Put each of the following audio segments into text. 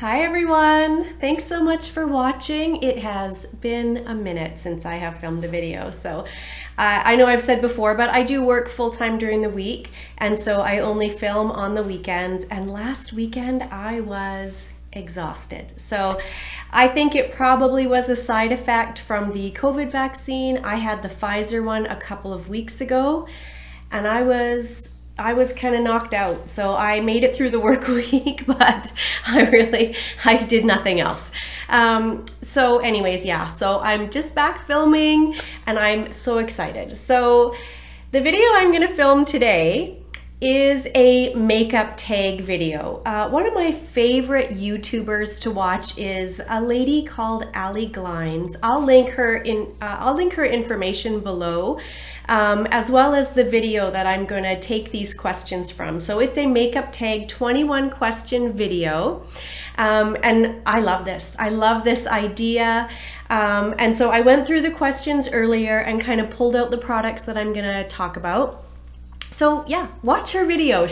Hi everyone! Thanks so much for watching. It has been a minute since I have filmed a video. So I know I've said before, but I do work full-time during the week, and so I only film on the weekends. And last weekend I was exhausted. So I think it probably was a side effect from the COVID vaccine. I had the Pfizer one a couple of weeks ago, and I was kind of knocked out. So I made it through the work week, but I did nothing else. So anyways, yeah, so I'm just back filming and I'm so excited. So the video I'm gonna film today is a makeup tag video. One of my favorite YouTubers to watch is a lady called Allie Glines. I'll link her information below, as well as the video that I'm going to take these questions from. So it's a makeup tag 21 question video, and I love this. I love this idea. And so I went through the questions earlier and kind of pulled out the products that I'm going to talk about. So yeah, watch her video.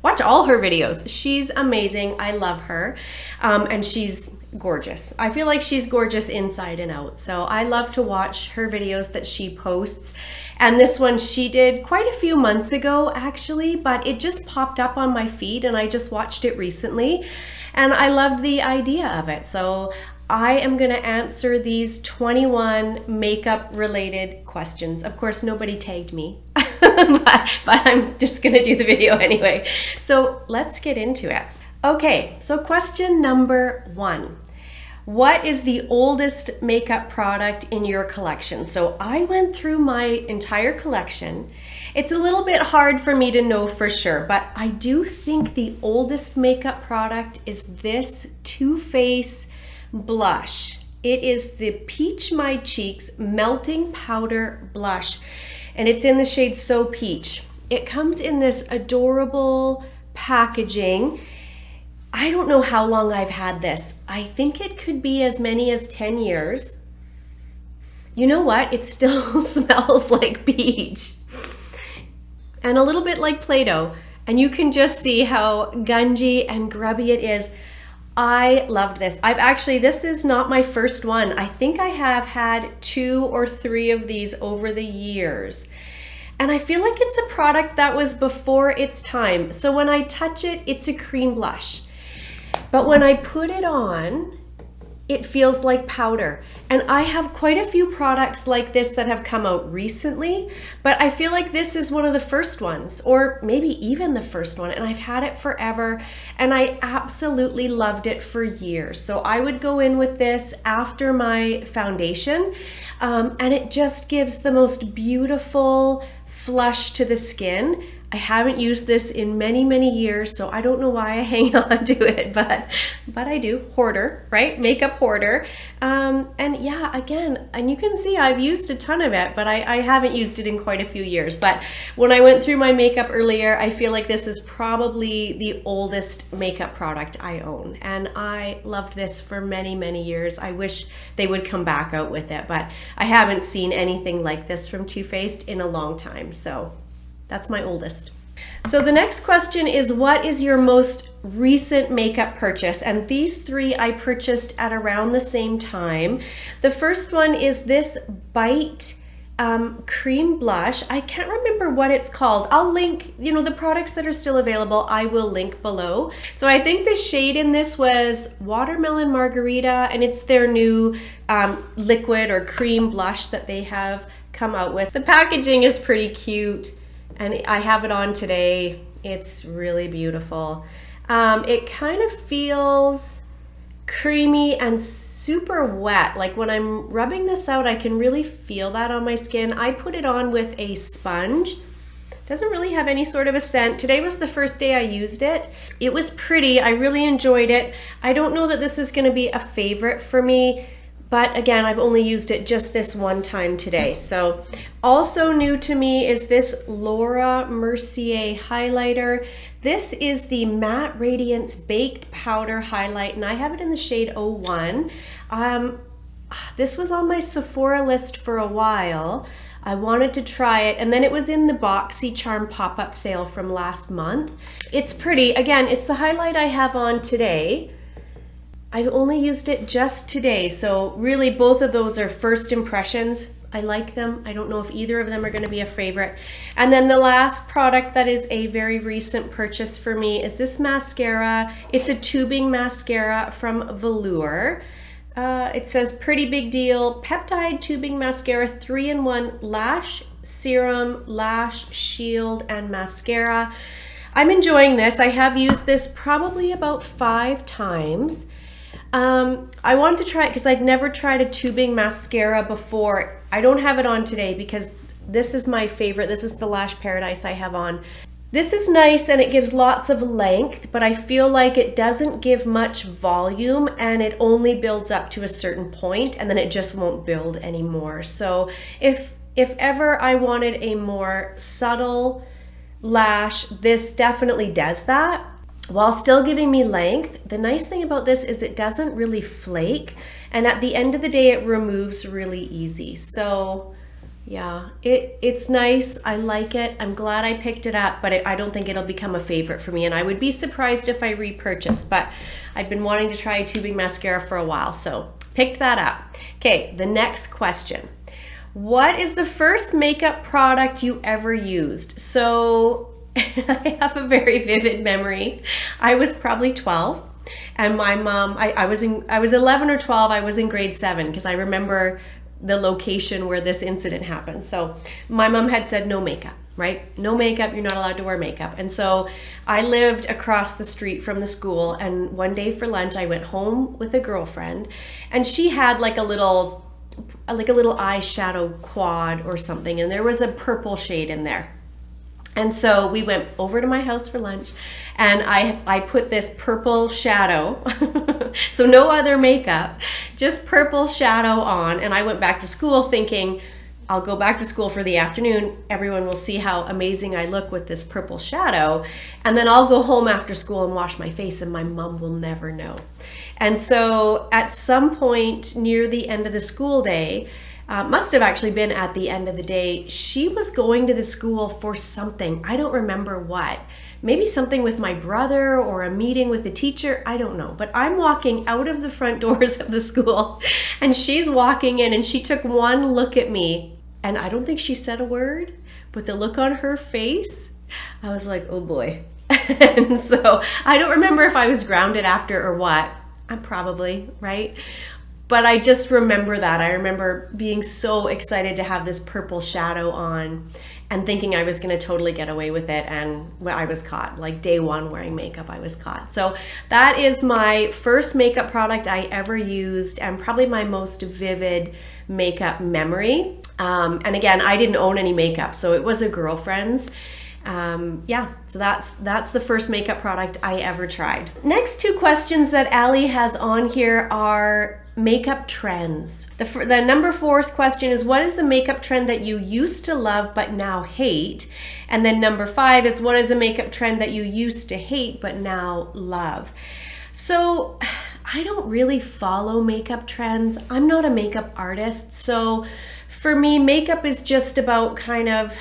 Watch all her videos. She's amazing. I love her. And she's gorgeous. I feel like she's gorgeous inside and out. So I love to watch her videos that she posts. And this one she did quite a few months ago actually, but it just popped up on my feed and I just watched it recently. And I loved the idea of it. So I am going to answer these 21 makeup related questions. Of course, nobody tagged me, but I'm just going to do the video anyway. So let's get into it. Okay, so question number 1. What is the oldest makeup product in your collection? So I went through my entire collection. It's a little bit hard for me to know for sure, but I do think the oldest makeup product is this Too Faced blush. It is the Peach My Cheeks Melting Powder Blush, and it's in the shade So Peach. It comes in this adorable packaging. I don't know how long I've had this. I think it could be as many as 10 years. You know what? It still smells like peach and a little bit like Play-Doh, and you can just see how gungy and grubby it is. I loved this. This is not my first one. I think I have had 2 or 3 of these over the years. And I feel like it's a product that was before its time. So when I touch it, it's a cream blush. But when I put it on, it feels like powder. And I have quite a few products like this that have come out recently, but I feel like this is one of the first ones, or maybe even the first one, and I've had it forever, and I absolutely loved it for years. So I would go in with this after my foundation, and it just gives the most beautiful flush to the skin. I haven't used this in many, many years, so I don't know why I hang on to it, but I do. Hoarder, right? Makeup hoarder. And yeah, again, and you can see I've used a ton of it, but I haven't used it in quite a few years. But when I went through my makeup earlier, I feel like this is probably the oldest makeup product I own. And I loved this for many, many years. I wish they would come back out with it, but I haven't seen anything like this from Too Faced in a long time. So that's my oldest. So the next question is, what is your most recent makeup purchase? And these 3 I purchased at around the same time. The first one is this Bite cream blush. I can't remember what it's called. I'll link, the products that are still available, I will link below. So I think the shade in this was Watermelon Margarita, and it's their new liquid or cream blush that they have come out with. The packaging is pretty cute. And I have it on today. It's really beautiful. It kind of feels creamy and super wet. Like when I'm rubbing this out, I can really feel that on my skin. I put it on with a sponge. Doesn't really have any sort of a scent. Today was the first day I used it. It was pretty. I really enjoyed it. I don't know that this is going to be a favorite for me, but again, I've only used it just this one time today. So also new to me is this Laura Mercier highlighter. This is the Matte Radiance Baked Powder Highlight, and I have it in the shade 01. This was on my Sephora list for a while. I wanted to try it, and then it was in the BoxyCharm pop-up sale from last month. It's pretty. Again, it's the highlight I have on today. I've only used it just today. So really both of those are first impressions. I like them. I don't know if either of them are going to be a favorite. And then the last product that is a very recent purchase for me is this mascara. It's a tubing mascara from Velour. It says pretty big deal, peptide tubing mascara, 3-in-1 lash serum, lash shield, and mascara. I'm enjoying this. I have used this probably about 5 times. I wanted to try it because I'd never tried a tubing mascara before. I don't have it on today because this is my favorite. This is the Lash Paradise I have on. This is nice and it gives lots of length, but I feel like it doesn't give much volume and it only builds up to a certain point and then it just won't build anymore. So if ever I wanted a more subtle lash, this definitely does that while still giving me length. The nice thing about this is it doesn't really flake, and at the end of the day it removes really easy. So yeah, it's nice. I like it. I'm glad I picked it up, but I don't think it'll become a favorite for me, and I would be surprised if I repurchase, but I've been wanting to try a tubing mascara for a while, so picked that up. Okay, the next question. What is the first makeup product you ever used? So I have a very vivid memory. I was probably 12 and my mom, I was 11 or 12, I was in grade 7 because I remember the location where this incident happened. So my mom had said no makeup, right? No makeup, you're not allowed to wear makeup. And so I lived across the street from the school, and one day for lunch I went home with a girlfriend and she had like a little eyeshadow quad or something, and there was a purple shade in there. And so we went over to my house for lunch and I put this purple shadow, so no other makeup, just purple shadow on, and I went back to school thinking, I'll go back to school for the afternoon, everyone will see how amazing I look with this purple shadow, and then I'll go home after school and wash my face and my mom will never know. And so at some point near the end of the school day, must have actually been at the end of the day, she was going to the school for something. I don't remember what. Maybe something with my brother or a meeting with the teacher. I don't know. But I'm walking out of the front doors of the school and she's walking in, and she took one look at me and I don't think she said a word, but the look on her face, I was like, oh boy. And so I don't remember if I was grounded after or what. I'm probably, right? But I just remember that. I remember being so excited to have this purple shadow on and thinking I was gonna totally get away with it, and I was caught. Like day one wearing makeup, I was caught. So that is my first makeup product I ever used and probably my most vivid makeup memory. And again, I didn't own any makeup, so it was a girlfriend's. Yeah, so that's the first makeup product I ever tried. Next 2 questions that Allie has on here are makeup trends. The number 4th question is, what is a makeup trend that you used to love but now hate? And then number 5 is, what is a makeup trend that you used to hate but now love? So I don't really follow makeup trends. I'm not a makeup artist, so for me, makeup is just about kind of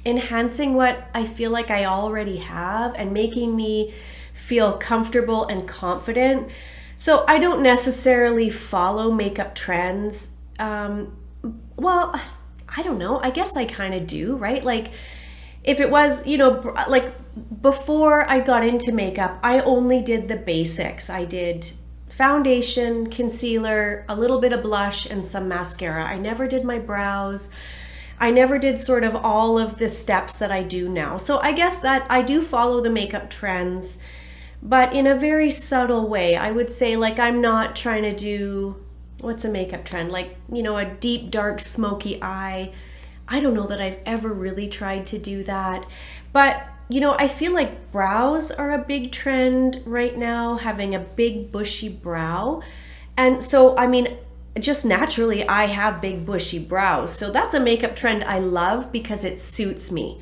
enhancing what I feel like I already have and making me feel comfortable and confident. So I don't necessarily follow makeup trends. Well, I don't know. I guess I kind of do, right? Like if it was, you know, like before I got into makeup, I only did the basics. I did foundation, concealer, a little bit of blush, and some mascara. I never did my brows. I never did sort of all of the steps that I do now. So I guess that I do follow the makeup trends, but in a very subtle way. I would say, like, I'm not trying to do, what's a makeup trend? Like, you know, a deep, dark, smoky eye. I don't know that I've ever really tried to do that. But, you know, I feel like brows are a big trend right now, having a big, bushy brow. And so, I mean, just naturally, I have big bushy brows. So that's a makeup trend I love because it suits me.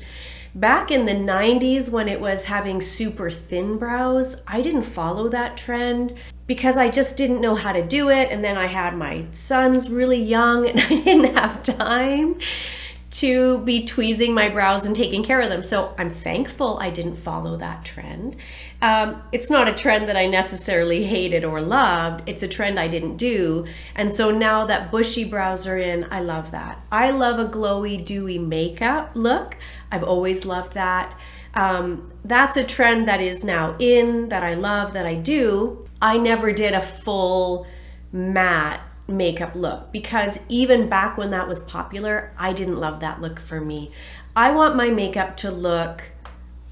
Back in the 90s, when it was having super thin brows, I didn't follow that trend because I just didn't know how to do it. And then I had my sons really young and I didn't have time to be tweezing my brows and taking care of them. So I'm thankful I didn't follow that trend. It's not a trend that I necessarily hated or loved. It's a trend I didn't do. And so now that bushy brows are in, I love that. I love a glowy, dewy makeup look. I've always loved that. That's a trend that is now in, that I love, that I do. I never did a full matte makeup look because even back when that was popular, I didn't love that look for me. I want my makeup to look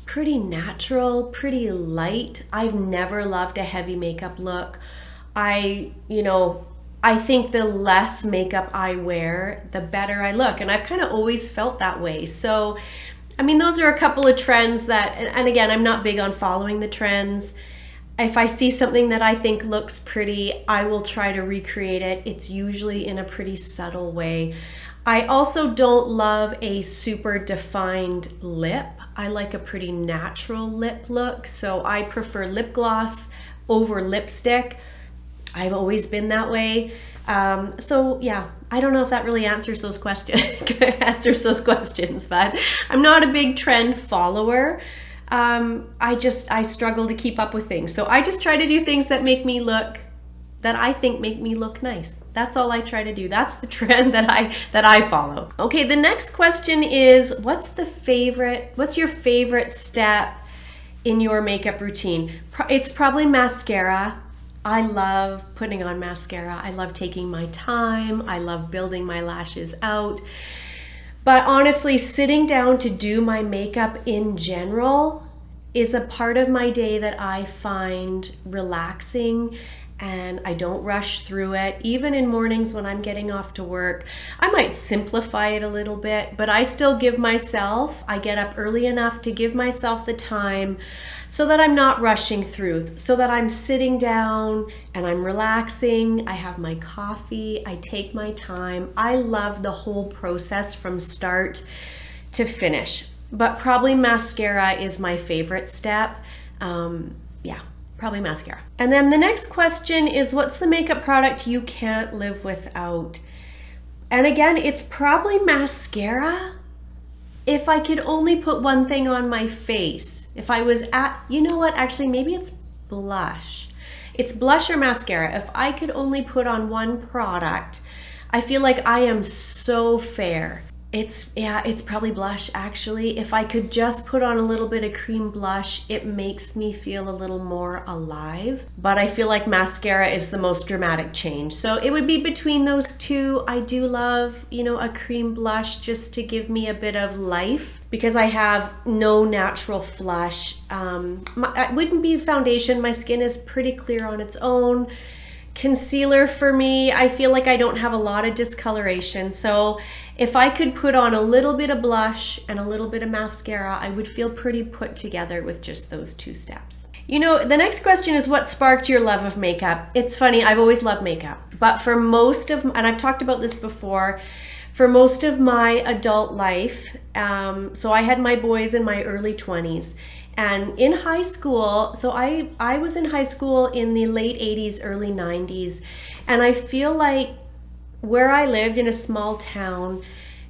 pretty natural, pretty light. I've never loved a heavy makeup look. I think the less makeup I wear, the better I look. And I've kind of always felt that way. So, I mean, those are a couple of trends that, and again, I'm not big on following the trends. If I see something that I think looks pretty, I will try to recreate it. It's usually in a pretty subtle way. I also don't love a super defined lip. I like a pretty natural lip look. So I prefer lip gloss over lipstick. I've always been that way. So yeah, I don't know if that really answers those questions, but I'm not a big trend follower. I struggle to keep up with things. So I just try to do things that I think make me look nice. That's all I try to do. That's the trend that I follow. Okay, the next question is, what's your favorite step in your makeup routine? It's probably mascara. I love putting on mascara. I love taking my time. I love building my lashes out. But honestly, sitting down to do my makeup in general is a part of my day that I find relaxing, and I don't rush through it. Even in mornings when I'm getting off to work, I might simplify it a little bit, but I still I get up early enough to give myself the time so that I'm not rushing through, so that I'm sitting down and I'm relaxing. I have my coffee, I take my time. I love the whole process from start to finish, but probably mascara is my favorite step. Probably mascara. And then the next question is, what's the makeup product you can't live without? And again, it's probably mascara. If I could only put one thing on my face, actually maybe it's blush. It's blush or mascara. If I could only put on one product, I feel like I am so fair. It's probably blush actually. If I could just put on a little bit of cream blush, it makes me feel a little more alive. But I feel like mascara is the most dramatic change. So it would be between those two. I do love, a cream blush just to give me a bit of life because I have no natural flush. It wouldn't be foundation. My skin is pretty clear on its own. Concealer for me, I feel like I don't have a lot of discoloration. So if I could put on a little bit of blush and a little bit of mascara, I would feel pretty put together with just those two steps. The next question is, what sparked your love of makeup? It's funny, I've always loved makeup, but and I've talked about this before, for most of my adult life, so I had my boys in my early 20s. And in high school, so I was in high school in the late 80s, early 90s, and I feel like where I lived in a small town,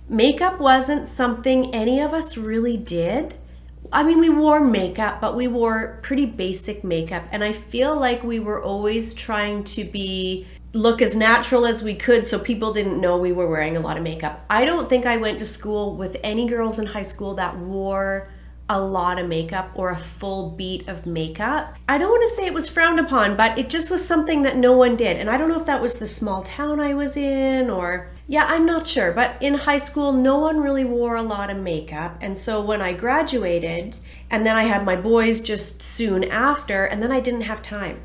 makeup wasn't something any of us really did. I mean, we wore makeup, but we wore pretty basic makeup, and I feel like we were always trying to look as natural as we could so people didn't know we were wearing a lot of makeup. I don't think I went to school with any girls in high school that wore a lot of makeup or a full beat of makeup. I don't want to say it was frowned upon, but it just was something that no one did. And I don't know if that was the small town I was in I'm not sure. But in high school, no one really wore a lot of makeup. And so when I graduated, and then I had my boys just soon after, and then I didn't have time.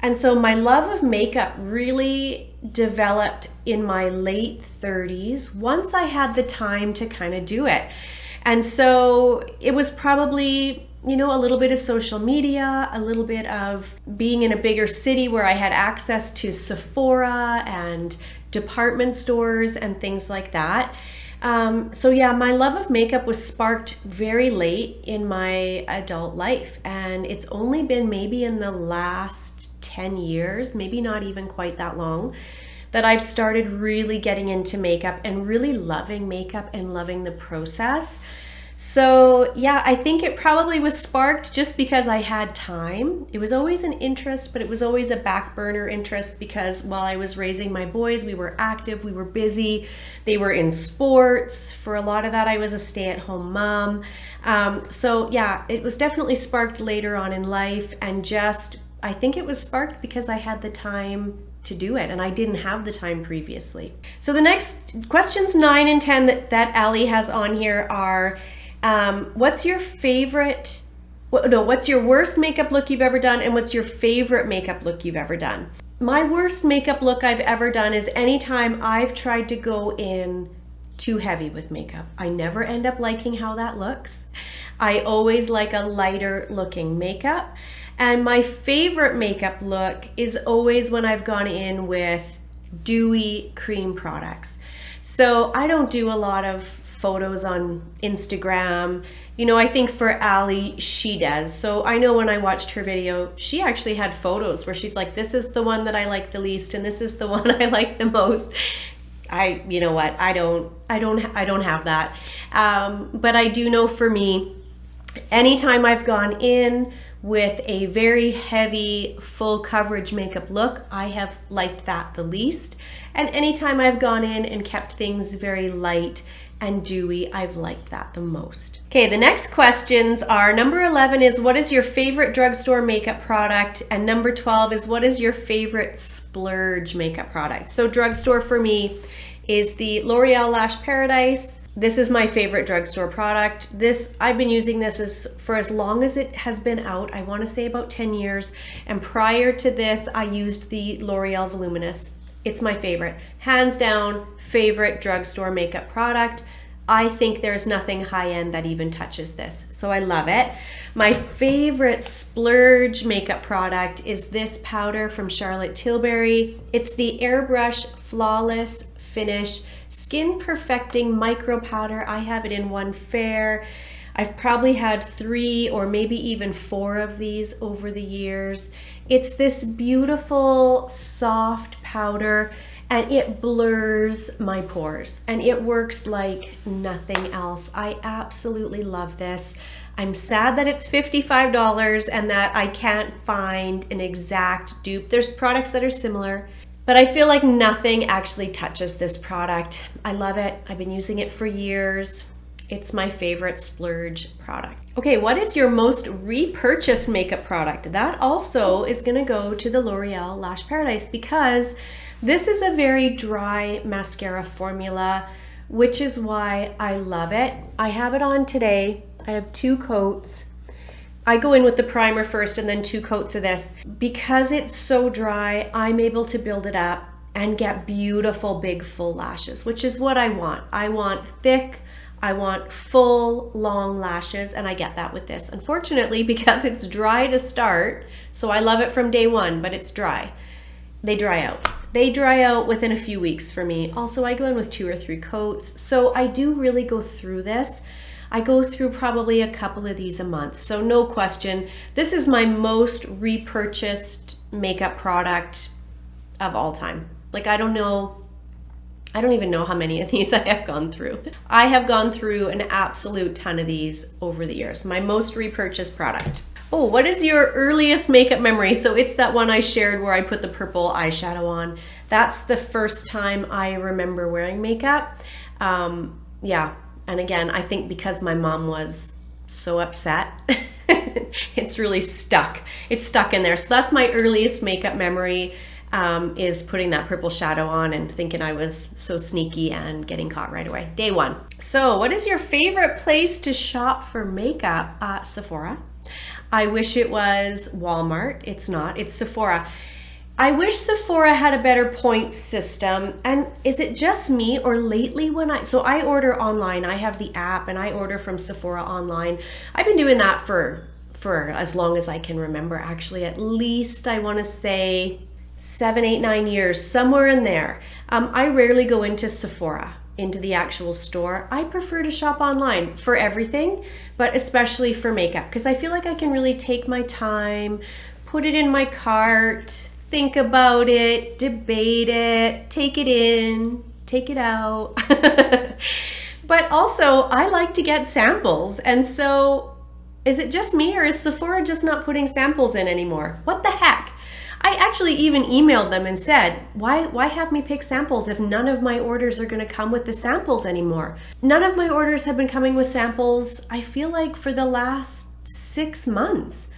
And so my love of makeup really developed in my late 30s once I had the time to kind of do it. And so it was probably, a little bit of social media, a little bit of being in a bigger city where I had access to Sephora and department stores and things like that. My love of makeup was sparked very late in my adult life. And it's only been maybe in the last 10 years, maybe not even quite that long, that I've started really getting into makeup and really loving makeup and loving the process. So yeah, I think it probably was sparked just because I had time. It was always an interest, but it was always a back burner interest because while I was raising my boys, we were active, we were busy, they were in sports. For a lot of that, I was a stay-at-home mom. So yeah, it was definitely sparked later on in life, and just, I think it was sparked because I had the time to do it, and I didn't have the time previously. So the next questions 9 and 10 that Allie has on here are, what's your worst makeup look you've ever done, and what's your favorite makeup look you've ever done? My worst makeup look I've ever done is anytime I've tried to go in too heavy with makeup. I never end up liking how that looks. I always like a lighter looking makeup. And my favorite makeup look is always when I've gone in with dewy cream products. So I don't do a lot of photos on Instagram. You know, I think for Allie, she does. So I know when I watched her video, she actually had photos where she's like, this is the one that I like the least, and this is the one I like the most. You know what? I don't have that. But I do know for me, anytime I've gone in with a very heavy full coverage makeup look, I have liked that the least. And anytime I've gone in and kept things very light and dewy, I've liked that the most. Okay, the next questions are, number 11 is, what is your favorite drugstore makeup product? And number 12 is, what is your favorite splurge makeup product? So drugstore for me is the L'Oreal Lash Paradise. This is my favorite drugstore product. I've been using this for as long as it has been out. I want to say about 10 years. And prior to this, I used the L'Oreal Voluminous. It's my favorite, hands down, favorite drugstore makeup product. I think there's nothing high-end that even touches this, so I love it. My favorite splurge makeup product is this powder from Charlotte Tilbury. It's the Airbrush Flawless Finish Skin Perfecting Micro Powder. I have it in one fair. I've probably had 3 or maybe even 4 of these over the years. It's this beautiful, soft powder, and it blurs my pores, and it works like nothing else. I absolutely love this. I'm sad that it's $55 and that I can't find an exact dupe. There's products that are similar, but I feel like nothing actually touches this product. I love it. I've been using it for years. It's my favorite splurge product. Okay, what is your most repurchased makeup product? That also is gonna go to the L'Oreal Lash Paradise because this is a very dry mascara formula, which is why I love it. I have it on today. I have 2 coats. I go in with the primer first and then 2 coats of this. Because it's so dry, I'm able to build it up and get beautiful, big, full lashes, which is what I want. I want thick, I want full, long lashes, and I get that with this. Unfortunately, because it's dry to start, so I love it from day one, but it's dry. They dry out. They dry out within a few weeks for me. Also, I go in with 2 or 3 coats, so I do really go through this. I go through probably a couple of these a month, so no question. This is my most repurchased makeup product of all time. Like, I don't even know how many of these I have gone through. I have gone through an absolute ton of these over the years. My most repurchased product. Oh, what is your earliest makeup memory? So it's that one I shared where I put the purple eyeshadow on. That's the first time I remember wearing makeup. Yeah, and again, I think because my mom was so upset, it's really stuck. It's stuck in there. So that's my earliest makeup memory. Is putting that purple shadow on and thinking I was so sneaky and getting caught right away. Day 1. So what is your favorite place to shop for makeup? Sephora. I wish it was Walmart. It's not. It's Sephora. I wish Sephora had a better point system. And is it just me, or lately so I order online. I have the app and I order from Sephora online. I've been doing that for as long as I can remember, actually. At least I want to say 7, 8, 9 years, somewhere in there. I rarely go into Sephora, into the actual store. I prefer to shop online for everything, but especially for makeup, because I feel like I can really take my time, put it in my cart, think about it, debate it, take it in, take it out. But also, I like to get samples. And so, is it just me, or is Sephora just not putting samples in anymore? What the heck? I actually even emailed them and said, why have me pick samples if none of my orders are going to come with the samples anymore? None of my orders have been coming with samples, I feel like, for the last 6 months.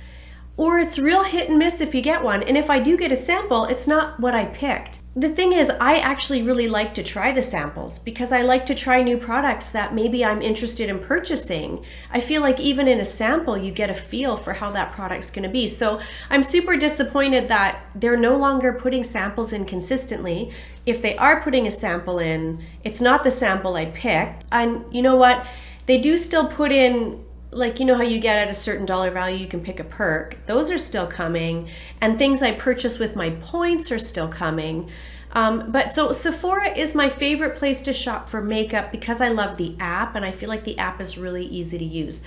Or it's real hit and miss if you get one. And if I do get a sample, it's not what I picked. The thing is, I actually really like to try the samples because I like to try new products that maybe I'm interested in purchasing. I feel like even in a sample, you get a feel for how that product's gonna be. So I'm super disappointed that they're no longer putting samples in consistently. If they are putting a sample in, it's not the sample I picked. And you know what? They do still put in, like, you know how you get at a certain dollar value, you can pick a perk. Those are still coming. And things I purchase with my points are still coming. But so Sephora is my favorite place to shop for makeup because I love the app and I feel like the app is really easy to use.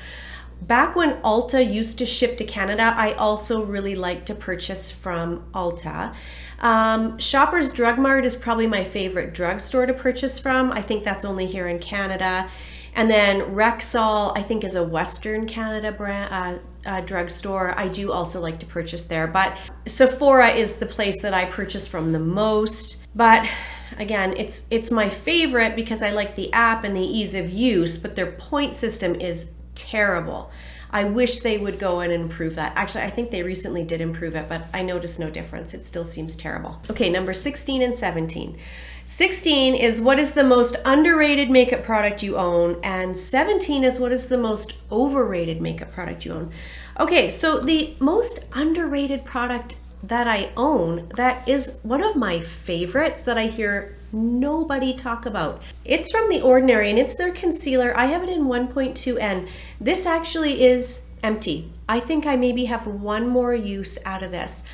Back when Ulta used to ship to Canada, I also really liked to purchase from Ulta. Shoppers Drug Mart is probably my favorite drugstore to purchase from. I think that's only here in Canada. And then Rexall, I think, is a Western Canada brand drugstore. I do also like to purchase there, but Sephora is the place that I purchase from the most. But again, it's my favorite because I like the app and the ease of use, but their point system is terrible. I wish they would go in and improve that. Actually, I think they recently did improve it, but I noticed no difference. It still seems terrible. Okay, number 16 and 17. 16 is what is the most underrated makeup product you own, and 17 is what is the most overrated makeup product you own. Okay, so the most underrated product that I own, that is one of my favorites that I hear nobody talk about. It's from The Ordinary and it's their concealer. I have it in 1.2N. This actually is empty. I think I maybe have one more use out of this.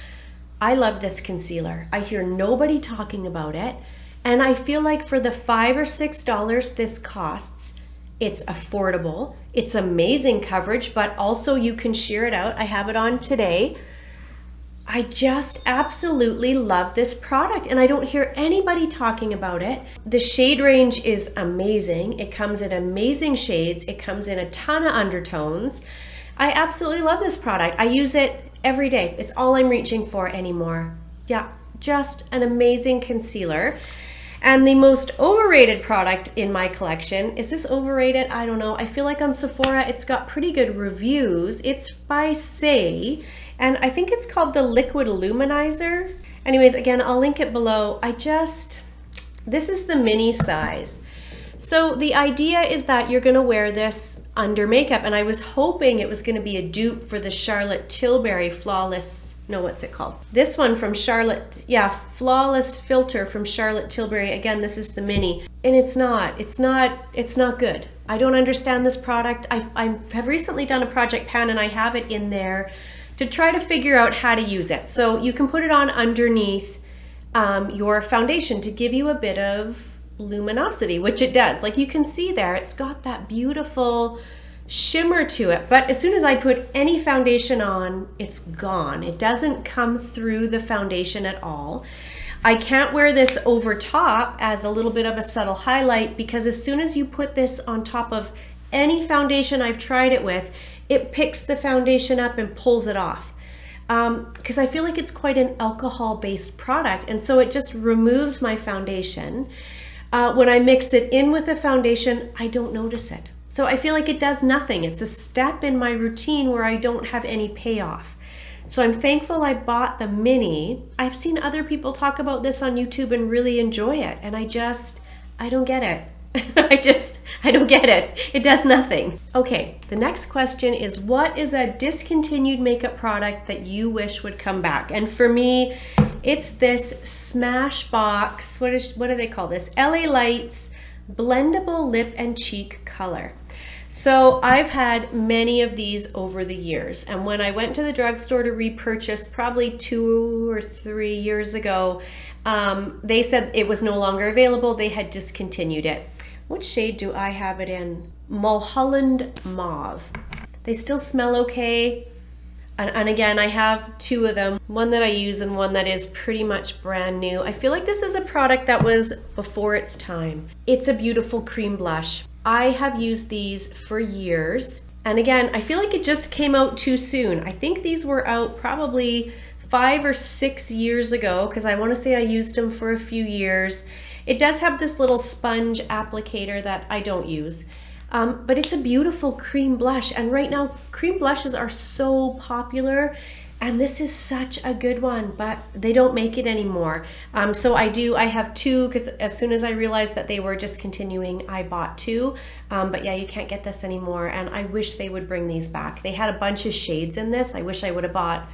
I love this concealer. I hear nobody talking about it. And I feel like for the $5 or $6 this costs, it's affordable. It's amazing coverage, but also you can sheer it out. I have it on today. I just absolutely love this product and I don't hear anybody talking about it. The shade range is amazing. It comes in amazing shades. It comes in a ton of undertones. I absolutely love this product. I use it every day. It's all I'm reaching for anymore. Yeah, just an amazing concealer. And the most overrated product in my collection, is this overrated? I don't know. I feel like on Sephora, it's got pretty good reviews. It's by Say, and I think it's called the Liquid Luminizer. Anyways, again, I'll link it below. This is the mini size. So the idea is that you're gonna wear this under makeup, and I was hoping it was gonna be a dupe for the Charlotte Tilbury Flawless, no, what's it called? This one from Charlotte, yeah, Flawless Filter from Charlotte Tilbury. Again, this is the mini, and it's not good. I don't understand this product. I have recently done a project pan and I have it in there to try to figure out how to use it. So you can put it on underneath your foundation to give you a bit of luminosity, which it does. Like you can see there, it's got that beautiful shimmer to it, but as soon as I put any foundation on, it's gone. It doesn't come through the foundation at all. I can't wear this over top as a little bit of a subtle highlight because as soon as you put this on top of any foundation I've tried it with, it picks the foundation up and pulls it off. Because I feel like it's quite an alcohol-based product, and so it just removes my foundation. When I mix it in with a foundation, I don't notice it. So I feel like it does nothing. It's a step in my routine where I don't have any payoff. So I'm thankful I bought the mini. I've seen other people talk about this on YouTube and really enjoy it, and I don't get it. I don't get it. It does nothing. Okay, the next question is, what is a discontinued makeup product that you wish would come back? And for me, it's this Smashbox, what do they call this? LA Lights Blendable Lip and Cheek Color. So I've had many of these over the years, and when I went to the drugstore to repurchase probably 2 or 3 years ago, they said it was no longer available. They had discontinued it. What shade do I have it in? Mulholland Mauve. They still smell okay. And again, I have two of them, one that I use and one that is pretty much brand new. I feel like this is a product that was before its time. It's a beautiful cream blush. I have used these for years. And again, I feel like it just came out too soon. I think these were out probably 5 or 6 years ago, because I want to say I used them for a few years. It does have this little sponge applicator that I don't use. But it's a beautiful cream blush, and right now cream blushes are so popular, and this is such a good one, but they don't make it anymore. So I have two, because as soon as I realized that they were discontinuing, I bought two. But yeah, you can't get this anymore, and I wish they would bring these back. They had a bunch of shades in this. I wish I would have bought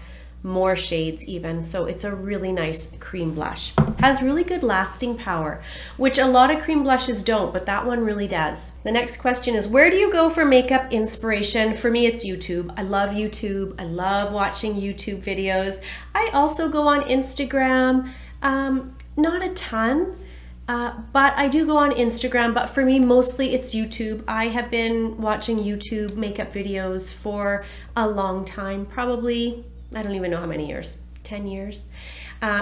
more shades even. So it's a really nice cream blush. Has really good lasting power, which a lot of cream blushes don't, but that one really does. The next question is, where do you go for makeup inspiration? For me, it's YouTube. I love YouTube. I love watching YouTube videos. I also go on Instagram, not a ton, but I do go on Instagram, but for me, mostly it's YouTube. I have been watching YouTube makeup videos for a long time, probably, I don't even know how many years, 10 years.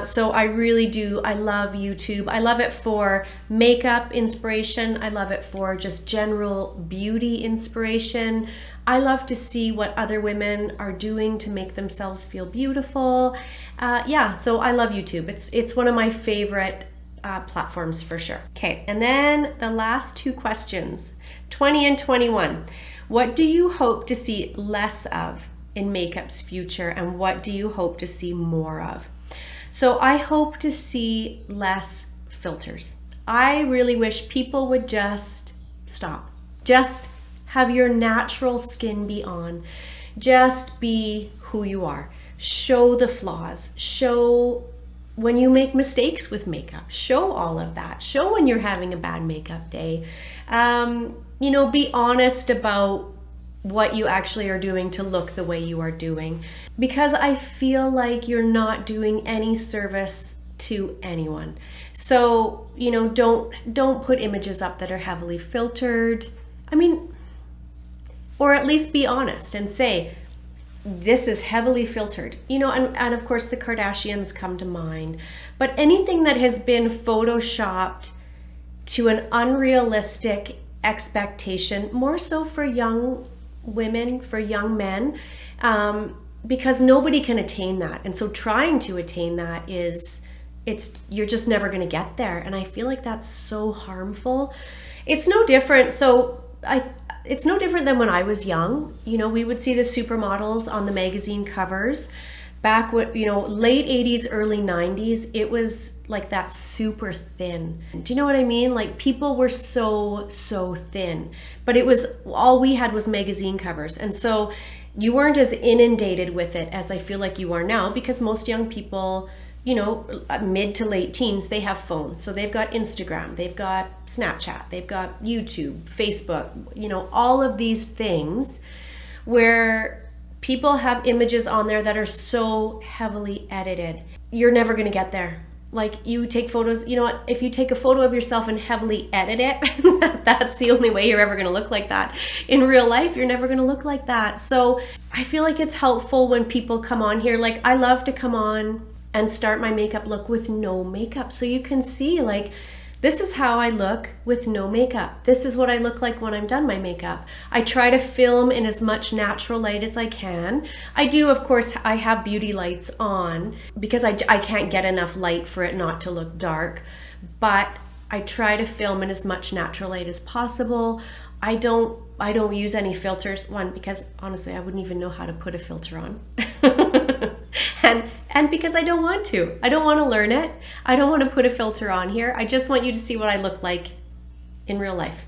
So I really do, I love YouTube. I love it for makeup inspiration. I love it for just general beauty inspiration. I love to see what other women are doing to make themselves feel beautiful. Yeah, so I love YouTube. It's one of my favorite platforms for sure. Okay, and then the last two questions, 20 and 21. What do you hope to see less of in makeup's future, and what do you hope to see more of? So I hope to see less filters. I really wish people would just stop. Just have your natural skin be on. Just be who you are. Show the flaws. Show when you make mistakes with makeup. Show all of that. Show when you're having a bad makeup day. You know, be honest about what you actually are doing to look the way you are doing, because I feel like you're not doing any service to anyone. So, you know, don't put images up that are heavily filtered. I mean, or at least be honest and say, this is heavily filtered, you know, and of course the Kardashians come to mind, but anything that has been photoshopped to an unrealistic expectation, more so for young women, for young men, because nobody can attain that. And so trying to attain that you're just never going to get there. And I feel like that's so harmful. It's no different. It's no different than when I was young. You know, we would see the supermodels on the magazine covers back when, you know, late 80s, early 90s, it was like that super thin. Do you know what I mean? Like people were so thin, but it was all we had was magazine covers. And so you weren't as inundated with it as I feel like you are now, because most young people, you know, mid to late teens, they have phones. So they've got Instagram, they've got Snapchat, they've got YouTube, Facebook, you know, all of these things where people have images on there that are so heavily edited. You're never going to get there. Like you take photos, you know what, if you take a photo of yourself and heavily edit it, that's the only way you're ever going to look like that. In real life, you're never going to look like that. So I feel like it's helpful when people come on here. Like I love to come on and start my makeup look with no makeup. So you can see like, this is how I look with no makeup. This is what I look like when I'm done my makeup. I try to film in as much natural light as I can. I do, of course, I have beauty lights on because I can't get enough light for it not to look dark, but I try to film in as much natural light as possible. I don't use any filters, one, because honestly, I wouldn't even know how to put a filter on. And because I don't want to. I don't want to learn it. I don't want to put a filter on here. I just want you to see what I look like in real life.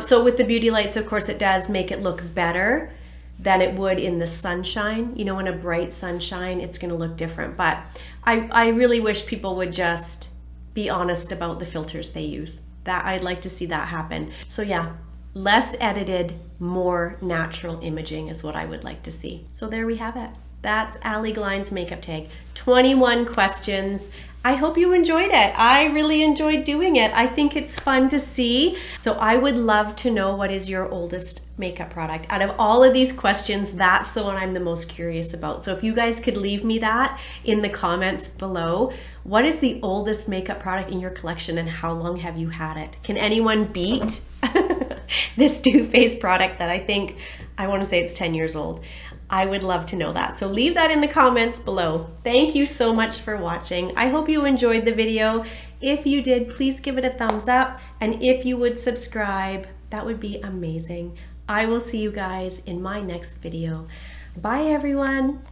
So with the beauty lights, of course, it does make it look better than it would in the sunshine. You know, in a bright sunshine, it's going to look different. But I really wish people would just be honest about the filters they use. That I'd like to see that happen. So yeah, less edited, more natural imaging is what I would like to see. So there we have it. That's Allie Glines makeup tag. 21 questions. I hope you enjoyed it. I really enjoyed doing it. I think it's fun to see. So I would love to know, what is your oldest makeup product? Out of all of these questions, that's the one I'm the most curious about. So if you guys could leave me that in the comments below. What is the oldest makeup product in your collection and how long have you had it? Can anyone beat this Too Faced product that I want to say it's 10 years old? I would love to know that. So leave that in the comments below. Thank you so much for watching. I hope you enjoyed the video. If you did, please give it a thumbs up. And if you would subscribe, that would be amazing. I will see you guys in my next video. Bye everyone.